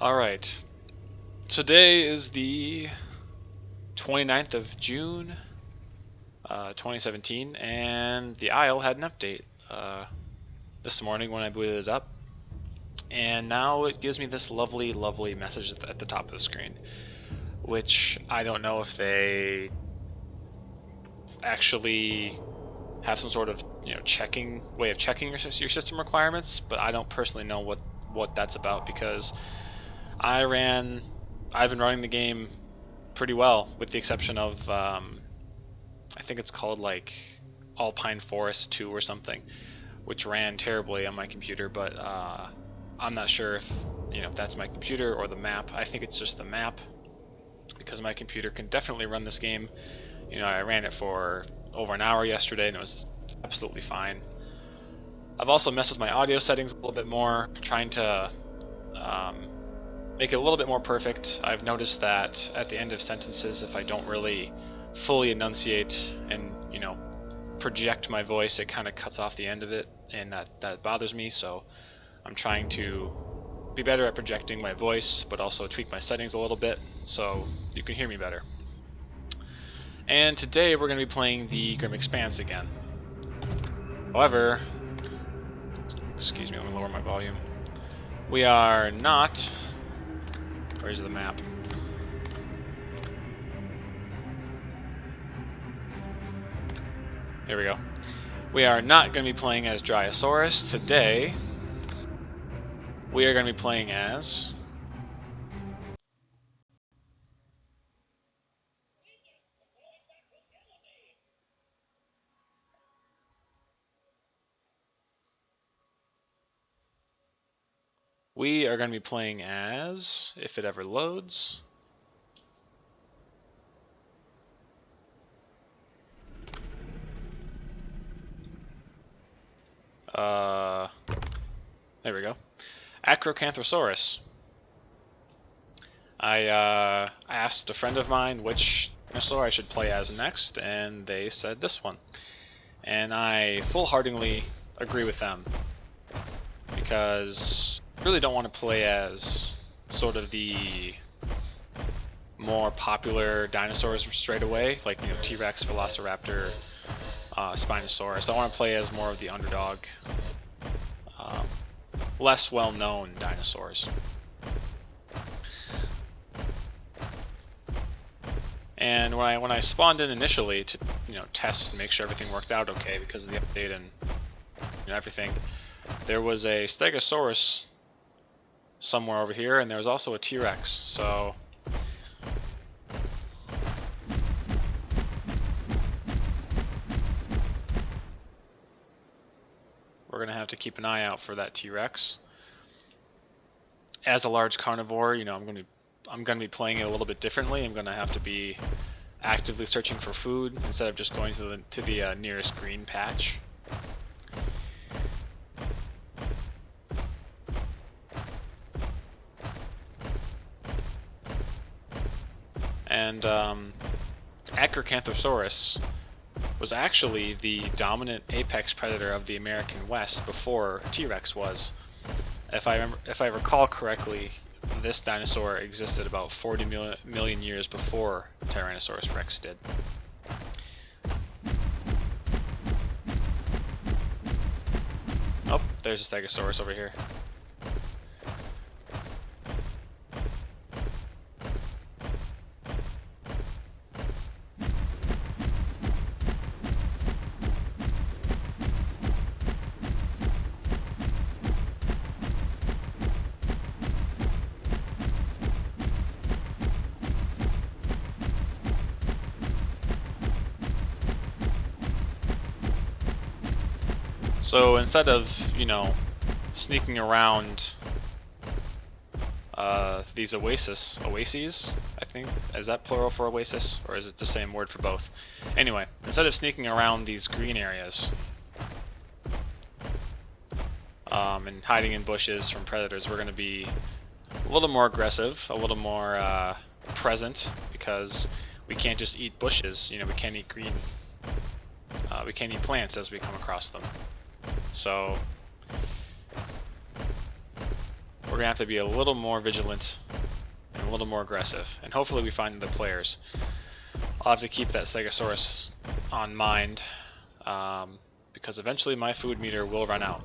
Alright, today is the 29th of June, 2017, and the Isle had an update this morning when I booted it up, and now it gives me this lovely, lovely message at the top of the screen, which I don't know if they actually have some sort of way of checking your system requirements, but I don't personally know what that's about because I've been running the game pretty well, with the exception of I think it's called like Alpine Forest 2 or something, which ran terribly on my computer. But I'm not sure if that's my computer or the map. I think it's just the map, because my computer can definitely run this game. I ran it for over an hour yesterday and it was absolutely fine. I've also messed with my audio settings a little bit more, trying to make it a little bit more perfect. I've noticed that at the end of sentences, if I don't really fully enunciate and project my voice, it kind of cuts off the end of it, and that bothers me. So I'm trying to be better at projecting my voice, but also tweak my settings a little bit so you can hear me better. And today we're going to be playing the Grim Expanse again. However, excuse me, let me lower my volume. We are not... Where's the map? Here we go. We are not going to be playing as Dryosaurus. Today, we are going to be playing as... We are going to be playing as... If it ever loads... There we go. Acrocanthosaurus. I asked a friend of mine which dinosaur I should play as next, and they said this one. And I full-heartedly agree with them, because I really don't want to play as sort of the more popular dinosaurs straight away, like T-Rex, Velociraptor, Spinosaurus. I want to play as more of the underdog, less well-known dinosaurs. And when I spawned in initially to test and make sure everything worked out okay because of the update and everything, there was a Stegosaurus somewhere over here, and there was also a T-Rex. So we're gonna have to keep an eye out for that T-Rex. As a large carnivore, I'm gonna be playing it a little bit differently. I'm gonna have to be actively searching for food instead of just going to the nearest green patch. And Acrocanthosaurus was actually the dominant apex predator of the American West before T-Rex was. If I recall correctly, this dinosaur existed about 40 million years before Tyrannosaurus Rex did. Oh, there's a Stegosaurus over here. So instead of, sneaking around these oases, I think, is that plural for oasis, or is it the same word for both? Anyway, instead of sneaking around these green areas and hiding in bushes from predators, we're going to be a little more aggressive, a little more present, because we can't just eat bushes. We can't eat green. We can't eat plants as we come across them. So we're we're gonna have to be a little more vigilant and a little more aggressive, and hopefully we find other players. I'll have to keep that Stegosaurus on mind, because eventually my food meter will run out.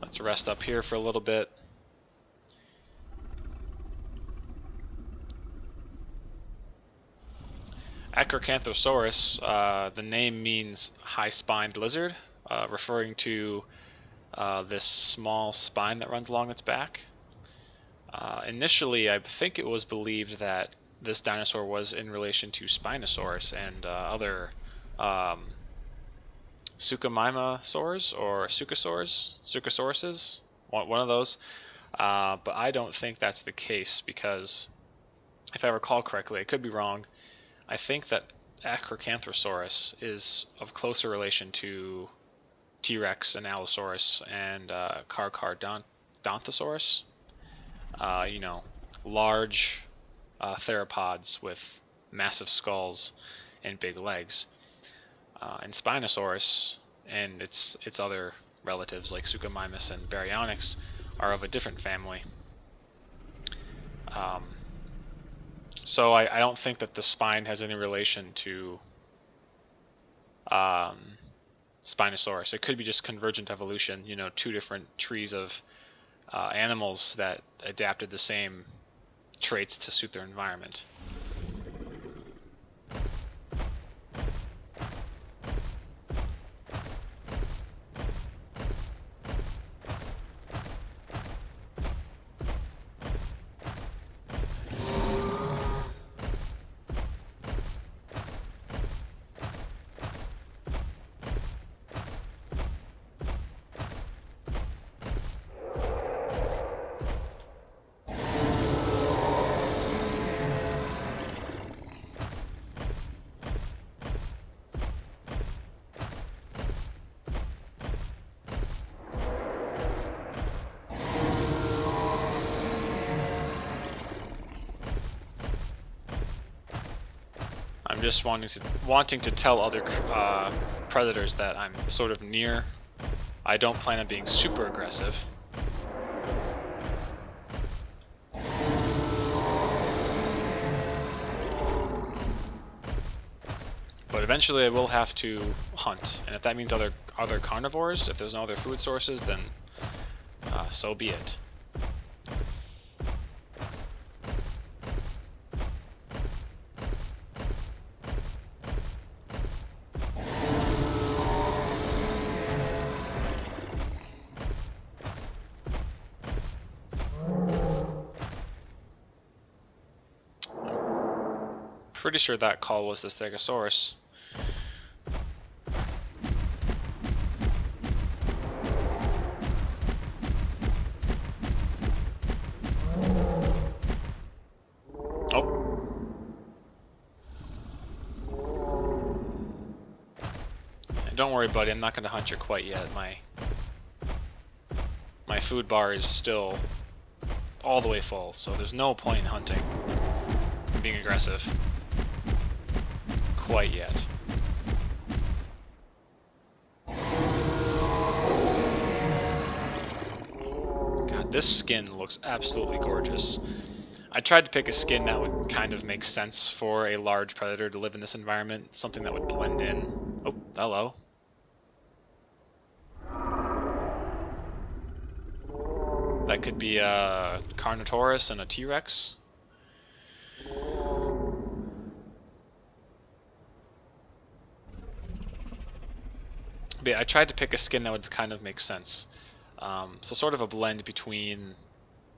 Let's rest up here for a little bit. Acrocanthosaurus, the name means high-spined lizard, referring to this small spine that runs along its back. Initially, I think it was believed that this dinosaur was in relation to Spinosaurus and other Suchomimasaurs or Suchosauruses, one of those. But I don't think that's the case because, if I recall correctly, I could be wrong, I think that Acrocanthosaurus is of closer relation to T-Rex and Allosaurus and Carcharodontosaurus. You know, large theropods with massive skulls and big legs. And Spinosaurus and its other relatives like Suchomimus and Baryonyx are of a different family. So I don't think that the spine has any relation to Spinosaurus. It could be just convergent evolution, you know, two different trees of animals that adapted the same traits to suit their environment. I'm just wanting to tell other predators that I'm sort of near. I don't plan on being super aggressive. But eventually I will have to hunt, and if that means other carnivores, if there's no other food sources, then so be it. Pretty sure that call was the Stegosaurus. Oh. And don't worry, buddy, I'm not going to hunt you quite yet. My food bar is still all the way full, so there's no point in hunting, being aggressive. Quite yet. God, this skin looks absolutely gorgeous. I tried to pick a skin that would kind of make sense for a large predator to live in this environment, something that would blend in. Oh, hello. That could be a Carnotaurus and a T-Rex. But yeah, I tried to pick a skin that would kind of make sense. So sort of a blend between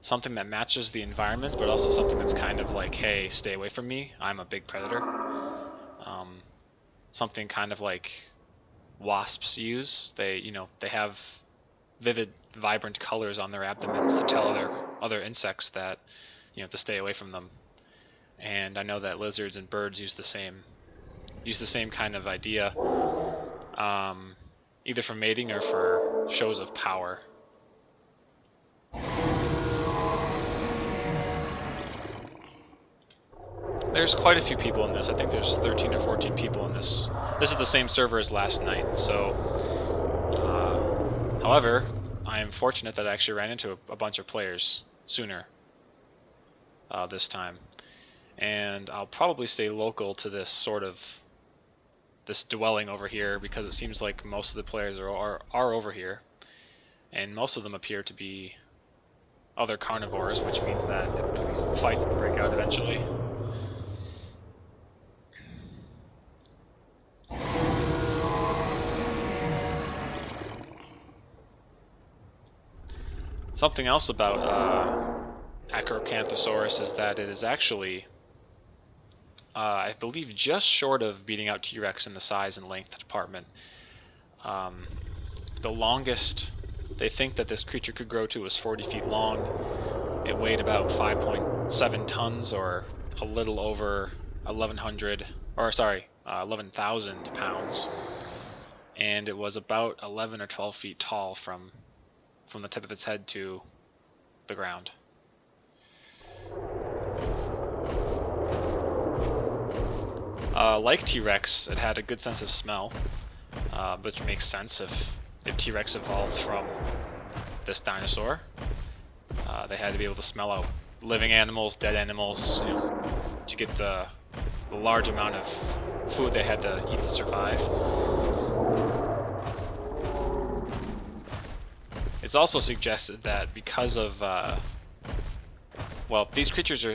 something that matches the environment, but also something that's kind of like, hey, stay away from me, I'm a big predator. Something kind of like wasps use. They have vivid, vibrant colors on their abdomens to tell other insects that to stay away from them. And I know that lizards and birds use the same kind of idea, either for mating or for shows of power. There's quite a few people in this. I think there's 13 or 14 people in this. This is the same server as last night. So, however, I am fortunate that I actually ran into a bunch of players sooner this time. And I'll probably stay local to this dwelling over here, because it seems like most of the players are over here, and most of them appear to be other carnivores, which means that there will be some fights that break out eventually. Something else about Acrocanthosaurus is that it is actually, I believe, just short of beating out T-Rex in the size and length department. The longest they think that this creature could grow to was 40 feet long. It weighed about 5.7 tons, or a little over 11,000 pounds. And it was about 11 or 12 feet tall from the tip of its head to the ground. Like T-Rex, it had a good sense of smell, which makes sense if T-Rex evolved from this dinosaur. They had to be able to smell out living animals, dead animals, to get the large amount of food they had to eat to survive. It's also suggested that because of, these creatures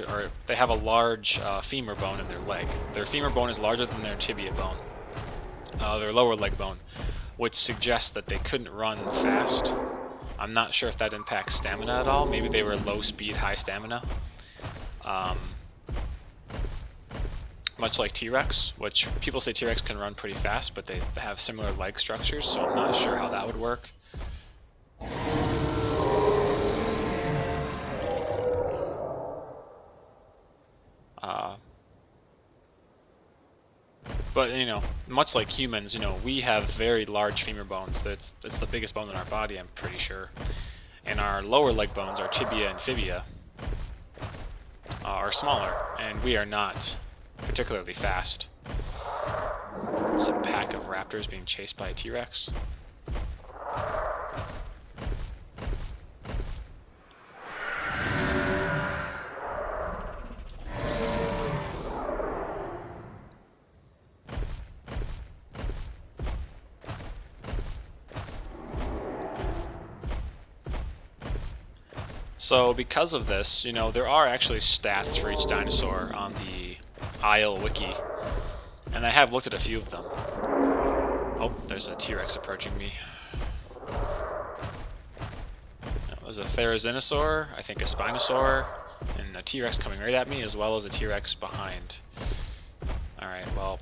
they have a large femur bone in their leg. Their femur bone is larger than their tibia bone, their lower leg bone, which suggests that they couldn't run fast. I'm not sure if that impacts stamina at all. Maybe they were low speed, high stamina. Much like T-Rex, which people say T-Rex can run pretty fast, but they have similar leg structures, so I'm not sure how that would work. But much like humans, we have very large femur bones. That's the biggest bone in our body, I'm pretty sure. And our lower leg bones, our tibia and fibia, are smaller, and we are not particularly fast. It's a pack of raptors being chased by a T-Rex. So because of this, there are actually stats for each dinosaur on the Isle Wiki, and I have looked at a few of them. Oh, there's a T-Rex approaching me. There's a Therizinosaur, I think a Spinosaur, and a T-Rex coming right at me, as well as a T-Rex behind. Alright, well,